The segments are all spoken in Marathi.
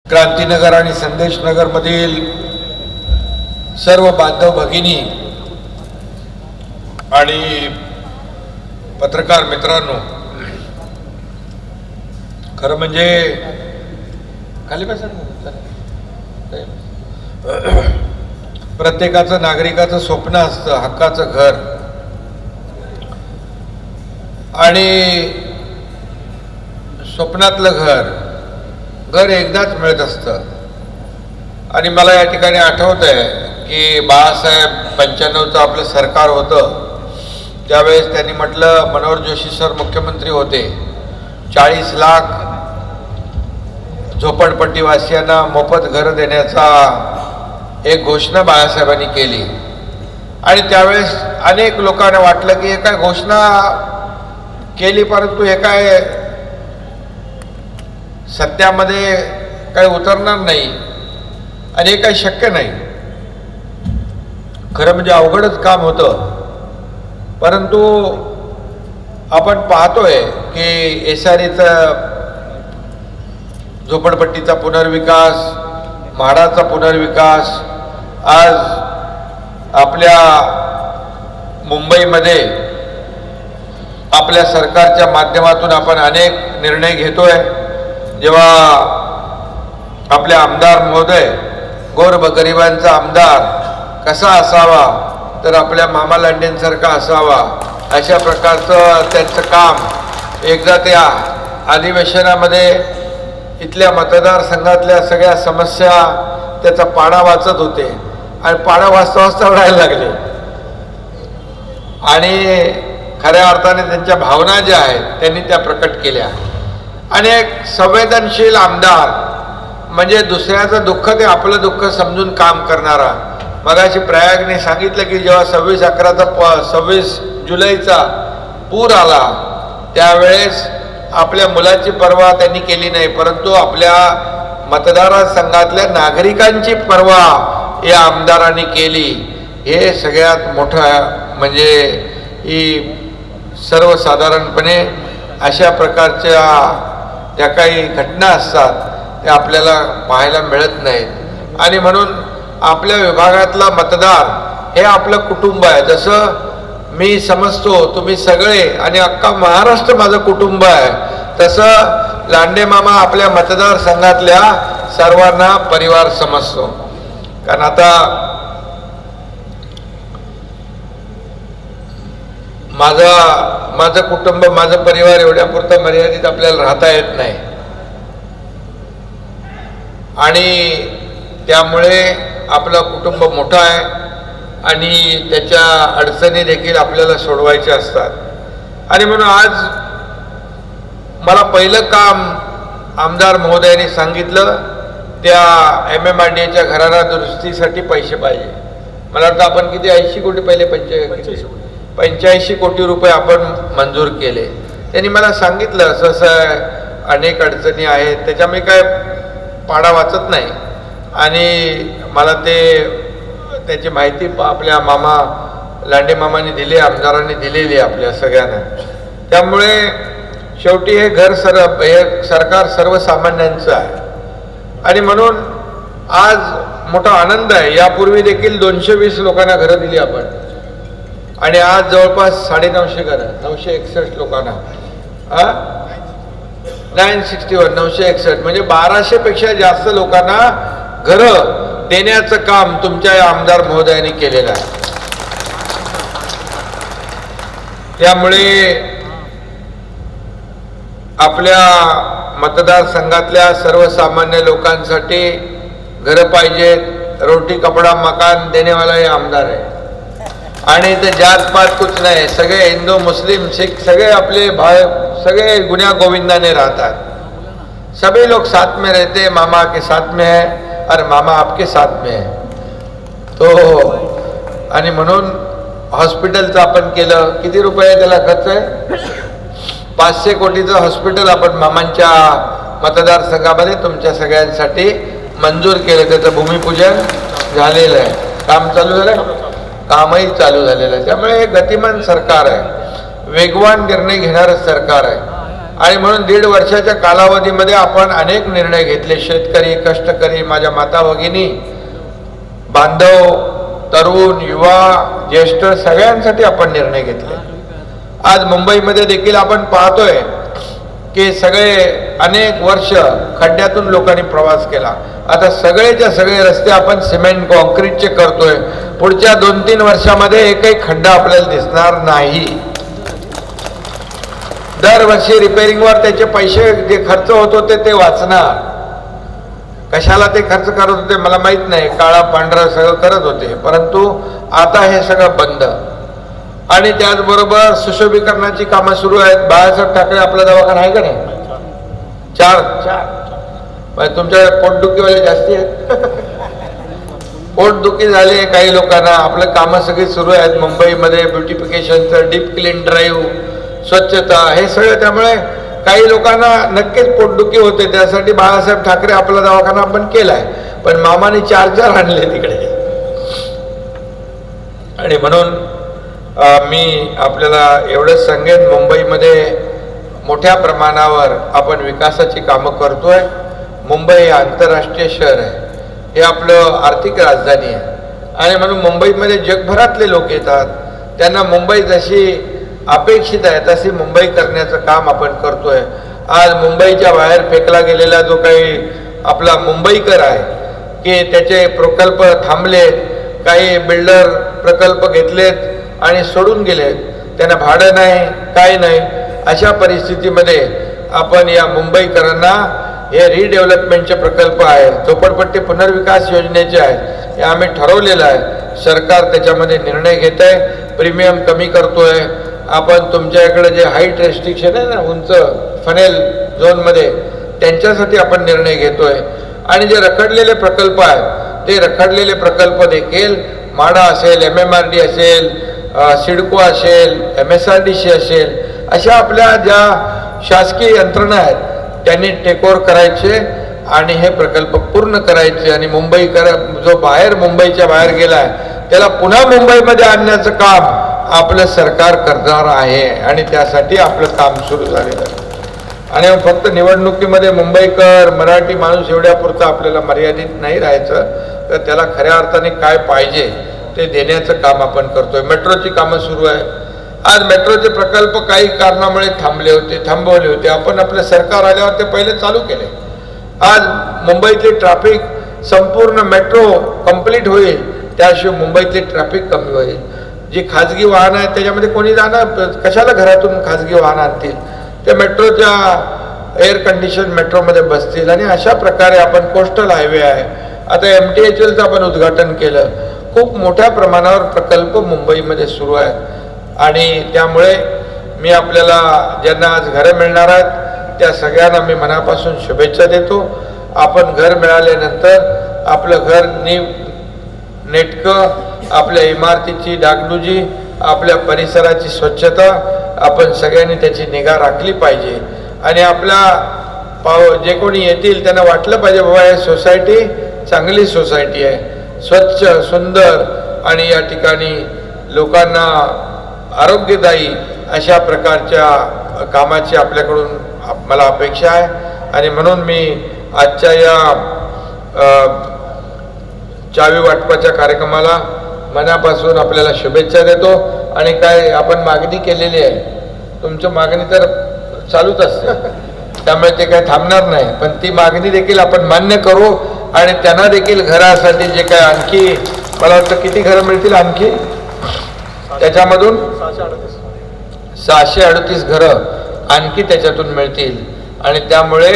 क्रांतीनगर आणि संदेशनगर मधील सर्व बांधव भगिनी आणि पत्रकार मित्रांनो, खरं म्हणजे खाली प्रत्येकाचं नागरिकाचं स्वप्न असतं हक्काचं घर, आणि स्वप्नातलं घर एकदाच मिळत असतं. आणि मला या ठिकाणी आठवत आहे की बाळासाहेब 95चं आपलं सरकार होतं, त्यावेळेस त्यांनी म्हटलं, मनोहर जोशी सर मुख्यमंत्री होते, 40 लाख झोपडपट्टीवासियांना मोफत घरं देण्याचा एक घोषणा बाळासाहेबांनी केली. आणि त्यावेळेस अनेक लोकांना वाटलं की हे काय घोषणा केली, परंतु हे काय सत्यामध्ये काही उतरणार नाही आणि हे काही शक्य नाही. खरं म्हणजे अवघडच काम होतं. परंतु आपण पाहतोय की SREचा झोपडपट्टीचा पुनर्विकास, म्हाडाचा पुनर्विकास, आज आपल्या मुंबईमध्ये आपल्या सरकारच्या माध्यमातून आपण अनेक निर्णय घेतोय. जेव्हा आपले आमदार महोदय गोरगरिबांचा आमदार कसा असावा, तर आपल्या मामा लांडेंसारखा असावा, अशा प्रकारचं त्यांचं काम. एकदा त्या अधिवेशनामध्ये इथल्या मतदारसंघातल्या सगळ्या समस्या त्याचा पाढा वाचत होते आणि पाढा वाचता वाचता रडायला लागले. आणि खऱ्या अर्थाने त्यांच्या भावना ज्या आहेत त्यांनी त्या प्रकट केल्या. आणि एक संवेदनशील आमदार म्हणजे दुसऱ्याचं दुःख ते आपलं दुःख समजून काम करणारा. मगाशी प्रयागने सांगितलं की जेव्हा 26 जुलैचा पूर आला त्यावेळेस आपल्या मुलाची पर्वा त्यांनी केली नाही, परंतु आपल्या मतदारसंघातल्या नागरिकांची पर्वा या आमदारांनी केली. हे सगळ्यात मोठं म्हणजे ही सर्वसाधारणपणे अशा प्रकारच्या ज्या काही घटना असतात त्या आपल्याला पाहायला मिळत नाहीत. आणि म्हणून आपल्या विभागातला मतदार हे आपलं कुटुंब आहे. जसं मी समजतो तुम्ही सगळे आणि अख्खा महाराष्ट्र माझं कुटुंब आहे, तसं लांडे मामा आपल्या मतदारसंघातल्या सर्वांना परिवार समजतो. कारण आता माझं कुटुंब, माझं परिवार एवढ्यापुरतं मर्यादित आपल्याला राहता येत नाही. आणि त्यामुळे आपलं कुटुंब मोठं आहे आणि त्याच्या अडचणी देखील आपल्याला सोडवायच्या असतात. आणि म्हणून आज मला पहिलं काम आमदार महोदयांनी सांगितलं, त्या MMRDAच्या घराला दुरुस्तीसाठी पैसे पाहिजे. मला वाटतं आपण किती 80 कोटी पहिले 85 कोटी रुपये आपण मंजूर केले. त्यांनी मला सांगितलं असं अनेक अडचणी आहेत, त्याच्यामुळे काय पाढा वाचत नाही. आणि मला त्याची माहिती आपल्या मामा लांडे मामांनी दिली, आमदारांनी दिलेली आपल्या सगळ्यांना. त्यामुळे शेवटी हे हे सरकार सर्वसामान्यांचं आहे. आणि म्हणून आज मोठा आनंद आहे. यापूर्वी देखील 220 लोकांना घरं दिली आपण, आणि आज जवळपास 950 घरं, 961 लोकांना, 961 म्हणजे 1200 पेक्षा जास्त लोकांना घरं देण्याचं काम तुमच्या या आमदार महोदयांनी केलेलं आहे. त्यामुळे आपल्या मतदारसंघातल्या सर्वसामान्य लोकांसाठी घरं पाहिजेत. रोटी कपडा मकान देनेवाला हे आमदार आहे. आणि ते जात पात कुछ नाही, सगळे हिंदू मुस्लिम सिख सगळे आपले भाई, सगळे गुन्या गोविंदाने राहतात. सभी लोग साथ में रहते, मामा के साथ में है और मामा आपके साथ में है. तो आणि म्हणून हॉस्पिटलचं आपण केलं. किती रुपये त्याला खर्च आहे? 500 कोटीचं हॉस्पिटल आपण मामांच्या मतदारसंघामध्ये तुमच्या सगळ्यांसाठी मंजूर केलं. त्याचं भूमिपूजन झालेलं आहे. काम चालू झालं, कामही चालू झालेलं आहे. त्यामुळे हे गतिमान सरकार आहे, वेगवान निर्णय घेणारं सरकार आहे. आणि म्हणून 1.5 वर्षाच्या कालावधीमध्ये आपण अनेक निर्णय घेतले. शेतकरी, कष्टकरी, माझ्या माता भगिनी, बांधव, तरुण, युवा, ज्येष्ठ सगळ्यांसाठी आपण निर्णय घेतले. आज मुंबईमध्ये देखील आपण पाहतोय की सगळे अनेक वर्ष खड्ड्यातून लोकांनी प्रवास केला. आता सगळेच्या सगळे रस्ते आपण सिमेंट कॉन्क्रीटचे करतोय. पुढच्या 2-3 वर्षामध्ये एकही खड्डा आपल्याला दिसणार नाही. दरवर्षी रिपेअरिंगवर त्याचे पैसे जे खर्च होत होते ते वाचणार. कशाला ते खर्च करत होते मला माहित नाही, काळा पांढरा सगळं करत होते, परंतु आता हे सगळं बंद. आणि त्याचबरोबर सुशोभीकरणाची कामं सुरू आहेत. बाळासाहेब ठाकरे आपला दवाखाना आहे का नाही? 4 तुमच्याकडे पोटदुखीवाले जास्ती आहेत. पोटदुखी झाले काही लोकांना. आपलं कामं सगळी सुरू आहेत मुंबईमध्ये. ब्युटिफिकेशनचं, डीप क्लीन ड्राईव्ह, स्वच्छता, हे सगळं. त्यामुळे काही लोकांना नक्कीच पोटदुखी होते. त्यासाठी बाळासाहेब ठाकरे आपला दवाखाना आपण केलाय. पण मामाने 4 आणले तिकडे. आणि म्हणून मी आपल्याला एवढंच सांगेन, मुंबईमध्ये मोठ्या प्रमाणावर आपण विकासाची कामं करतोय. मुंबई हे आंतरराष्ट्रीय शहर आहे. हे आपलं आर्थिक राजधानी आहे. आणि म्हणून मुंबईमध्ये जगभरातले लोक येतात. त्यांना मुंबई जशी अपेक्षित आहे तशी मुंबई करण्याचं काम आपण करतोय. आज मुंबईच्या बाहेर फेकला गेलेला जो काही आपला मुंबईकर आहे की त्याचे प्रकल्प थांबलेत, काही बिल्डर प्रकल्प घेतलेत आणि सोडून गेलेत, त्यांना भाडं नाही, काय नाही. अशा परिस्थितीमध्ये आपण या मुंबईकरांना हे रिडेव्हलपमेंटचे प्रकल्प आहेत, झोपडपट्टी पुनर्विकास योजनेचे आहेत, हे आम्ही ठरवलेलं आहे. सरकार त्याच्यामध्ये निर्णय घेत आहे. प्रीमियम कमी करतोय. आपण तुमच्या इकडे जे हाईट रेस्ट्रिक्शन आहे ना, उंच फनेल झोनमध्ये, त्यांच्यासाठी आपण निर्णय घेतोय. आणि जे रखडलेले प्रकल्प आहेत ते रखडलेले प्रकल्प देखील माडा असेल, MMRD असेल, सिडको असेल, MSRDC असेल, अशा आपल्या ज्या शासकीय यंत्रणा आहेत त्यांनी टेकओव्हर करायचे आणि हे प्रकल्प पूर्ण करायचे. आणि मुंबईकर जो मुंबईच्या बाहेर गेलाय त्याला पुन्हा मुंबईमध्ये आणण्याचं काम आपलं सरकार करणार आहे. आणि त्यासाठी आपलं काम सुरू झालेलं आहे. आणि फक्त निवडणुकीमध्ये मुंबईकर, मराठी माणूस एवढ्यापुरतं आपल्याला मर्यादित नाही राहायचं, तर त्याला खऱ्या अर्थाने काय पाहिजे ते देण्याचं काम आपण करतोय. मेट्रोची कामं सुरू आहे. आज मेट्रोचे प्रकल्प काही कारणामुळे थांबवले होते. आपण आपलं सरकार आल्यावर ते पहिले चालू केले. आज मुंबईतली ट्रॅफिक संपूर्ण मेट्रो कंप्लीट होईल, त्याशिवाय मुंबईतली ट्रॅफिक कमी होईल. जी खाजगी वाहनं आहेत त्याच्यामध्ये कोणी जाणार, कशाला घरातून खाजगी वाहन आणतील? ते मेट्रोच्या एअर कंडिशन मेट्रोमध्ये बसतील. आणि अशा प्रकारे आपण कोस्टल हायवे आहे, आता MTHLचं आपण उद्घाटन केलं. खूप मोठ्या प्रमाणावर प्रकल्प मुंबईमध्ये सुरू आहेत. आणि त्यामुळे मी आपल्याला ज्यांना आज घरं मिळणार आहेत त्या सगळ्यांना मी मनापासून शुभेच्छा देतो. आपण घर मिळाल्यानंतर आपलं घर नेटकं, आपल्या इमारतीची डागडुजी, आपल्या परिसराची स्वच्छता आपण सगळ्यांनी त्याची निगा राखली पाहिजे. आणि आपल्या जे कोणी येतील त्यांना वाटलं पाहिजे बाबा हे सोसायटी चांगली सोसायटी आहे, स्वच्छ, सुंदर आणि या ठिकाणी लोकांना आरोग्यदायी अशा प्रकारच्या कामाची आपल्याकडून मला अपेक्षा आहे. आणि म्हणून मी आजच्या या चावी वाटपाच्या कार्यक्रमाला मनापासून आपल्याला शुभेच्छा देतो. आणि काय आपण मागणी केलेली आहे, तुमची मागणी तर चालूच असते, त्यामुळे ते काही थांबणार नाही. पण ती मागणी देखील आपण मान्य करू आणि त्यांना देखील घरासाठी जे काय आणखी मला वाटतं किती घरं मिळतील आणखी, त्याच्यामधून 638 घरं आणखी त्याच्यातून मिळतील. आणि त्यामुळे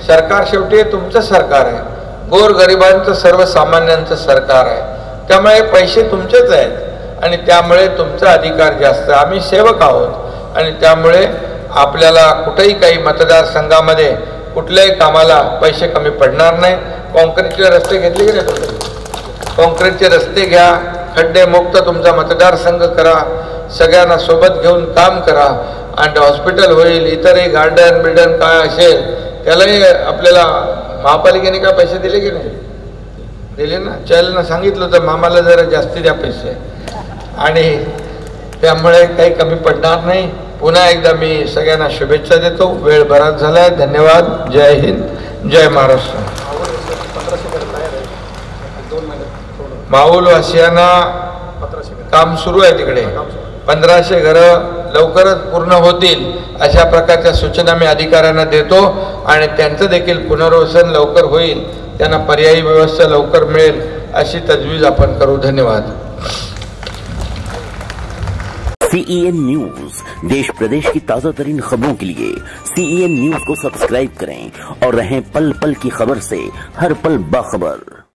सरकार शेवटी तुमचं सरकार आहे, गोरगरिबांचं, सर्वसामान्यांचं सरकार आहे. त्यामुळे पैसे तुमचेच आहेत आणि त्यामुळे तुमचा अधिकार जास्त. आम्ही सेवक आहोत आणि त्यामुळे आपल्याला कुठेही काही मतदारसंघामध्ये कुठल्याही कामाला पैसे कमी पडणार नाही. कॉन्क्रीटचे रस्ते घेतले की नाही तुम्ही? कॉन्क्रीटचे रस्ते घ्या, खड्डे मुक्त तुमचा मतदारसंघ करा, सगळ्यांना सोबत घेऊन काम करा आणि हॉस्पिटल होईल. इतरही गार्डन बिल्डन काय असेल त्यालाही आपल्याला महापालिकेने काय पैसे दिले की नाही? दिले ना. चलना सांगितलं होतं मामाला जरा जास्ती द्या पैसे आणि त्यामुळे काही कमी पडणार नाही. पुन्हा एकदा मी सगळ्यांना शुभेच्छा देतो. वेळ बराच झालाय. धन्यवाद. जय हिंद, जय महाराष्ट्र. माऊलवासियांना काम सुरू आहे तिकडे. 1500 घरं लवकरच पूर्ण होतील अशा प्रकारच्या सूचना मी अधिकाऱ्यांना देतो आणि त्यांचं देखील पुनर्वसन लवकर होईल, त्यांना पर्यायी व्यवस्था लवकर मिळेल अशी तजवीज आपण करू. धन्यवाद. CEN न्यूज, देश प्रदेश की ताजा तरीन खबरों के लिए CEN न्यूज को सब्सक्राइब करें और रहें पल पल की खबर से हर पल बाखबर.